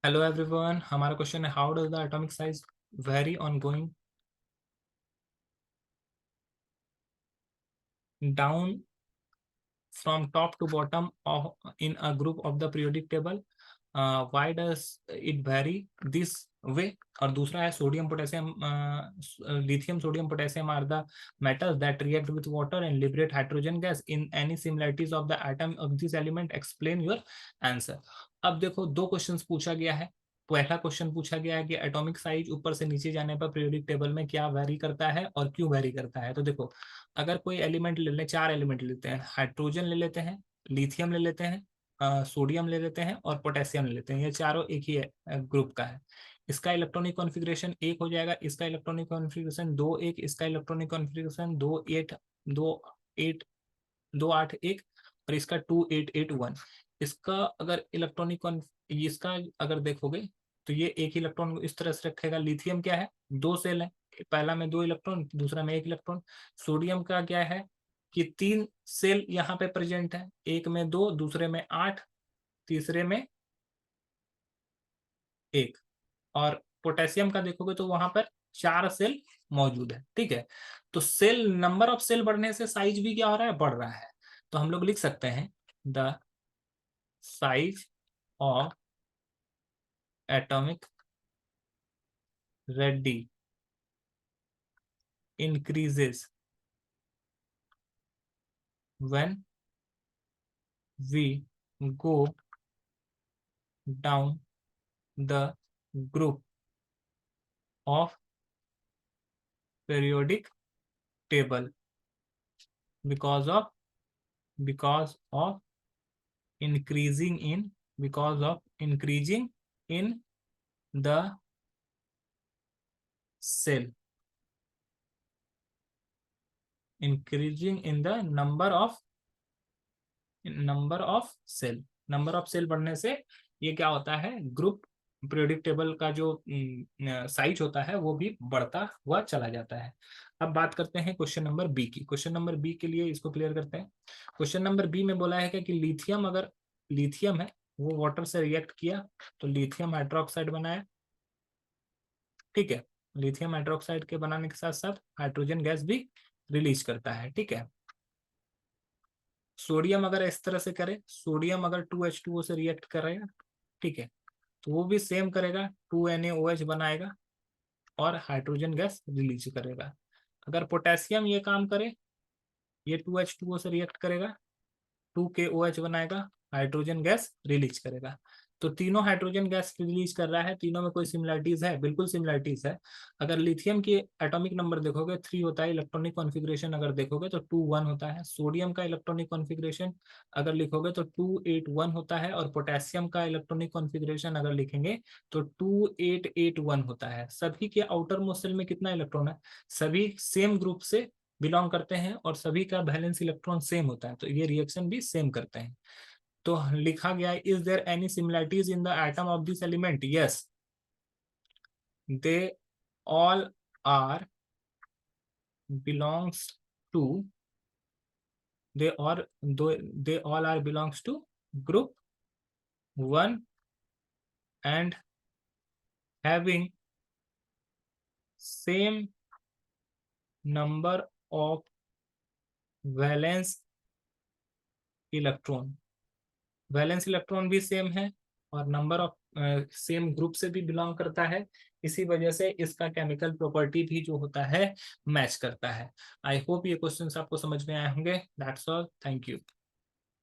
Hello everyone, हमारा question है how does the atomic size vary on going down from top to bottom in a group of the periodic table. Why does it vary this way. और दूसरा है sodium potassium lithium sodium potassium are the metals that react with water and liberate hydrogen gas in any similarities of the atom of this element. Explain your answer. अब देखो, दो questions पूछा गया है. पहला क्वेश्चन पूछा गया है कि एटॉमिक साइज ऊपर से नीचे जाने पर पीरियोडिक टेबल में क्या वेरी करता है और क्यों वेरी करता है. तो देखो, अगर कोई एलिमेंट ले लें, चार एलिमेंट लेते हैं, हाइड्रोजन ले लेते हैं, लिथियम ले लेते हैं, सोडियम ले लेते हैं और पोटेशियम ले लेते हैं. ये चारों एक ही ग्रुप का है. इसका इलेक्ट्रॉनिक कॉन्फ़िगरेशन एक हो जाएगा, इसका इलेक्ट्रॉनिक कॉन्फ़िगरेशन दो एक, इसका इलेक्ट्रॉनिक कॉन्फ़िगरेशन दो एट दो आठ एक और इसका 2881. इसका अगर इसका अगर देखोगे तो ये एक इलेक्ट्रॉन इस तरह से रखेगा. लिथियम क्या है, दो सेल है, पहला में दो इलेक्ट्रॉन, दूसरा में एक इलेक्ट्रॉन. सोडियम का क्या है कि तीन सेल यहाँ पे प्रेजेंट है, एक में दो, दूसरे में आठ, तीसरे में एक. और पोटेशियम का देखोगे तो वहां पर चार सेल मौजूद है. ठीक है, तो सेल नंबर ऑफ सेल बढ़ने से साइज भी क्या हो रहा है, बढ़ रहा है. तो हम लोग लिख सकते हैं the size of atomic ready increases when we go down the group of periodic table because of because of increasing in because of increasing in the cell, increasing in the number of cell बढ़ने से ये क्या होता है, group periodic table का जो size होता है वो भी बढ़ता हुआ चला जाता है. अब बात करते हैं क्वेश्चन नंबर बी की. क्वेश्चन नंबर बी के लिए इसको क्लियर करते हैं. क्वेश्चन नंबर बी में बोला है कि लिथियम, अगर लिथियम है वो वाटर से रिएक्ट किया तो लिथियम हाइड्रोक्साइड बनाया. ठीक है, लिथियम हाइड्रोक्साइड के बनाने के साथ साथ हाइड्रोजन गैस भी रिलीज करता है. ठीक है, सोडियम अगर इस तरह से करे, सोडियम अगर 2H2O से रिएक्ट करेगा, ठीक है, तो वो भी सेम करेगा, 2NaOH बनाएगा और हाइड्रोजन गैस रिलीज करेगा. अगर पोटेशियम ये काम करे, ये 2H2O से रिएक्ट करेगा, 2KOH बनाएगा, हाइड्रोजन गैस रिलीज करेगा. तो तीनों हाइड्रोजन गैस रिलीज कर रहा है. तीनों में कोई सिमिलरिटीज है, बिल्कुल सिमिलरिटीज है. अगर लिथियम की एटॉमिक नंबर देखोगे 3 होता है, इलेक्ट्रॉनिक कॉन्फ़िगरेशन अगर देखोगे तो 2 1 होता है. सोडियम का इलेक्ट्रॉनिक कॉन्फ़िगरेशन अगर लिखोगे तो 2 8 1 होता है. और पोटेशियम का इलेक्ट्रॉनिक कॉन्फ़िगरेशन अगर लिखेंगे तो 2 8 8 1 होता है. सभी के आउटर मोस्ट सेल में कितना इलेक्ट्रॉन है, सभी सेम ग्रुप से बिलोंग करते हैं और सभी का वैलेंस इलेक्ट्रॉन सेम होता है, तो ये रिएक्शन भी सेम करते हैं. तो लिखा गया है, is there any similarities in the atom of this element. Yes, they all are belongs to they all are belongs to group 1 and having same number of valence electron. Valence electron भी same है और number of same group से भी belong करता है. इसी वजह से इसका केमिकल प्रॉपर्टी भी जो होता है मैच करता है. आई होप ये क्वेश्चंस आपको समझ में आए होंगे. That's all, thank you.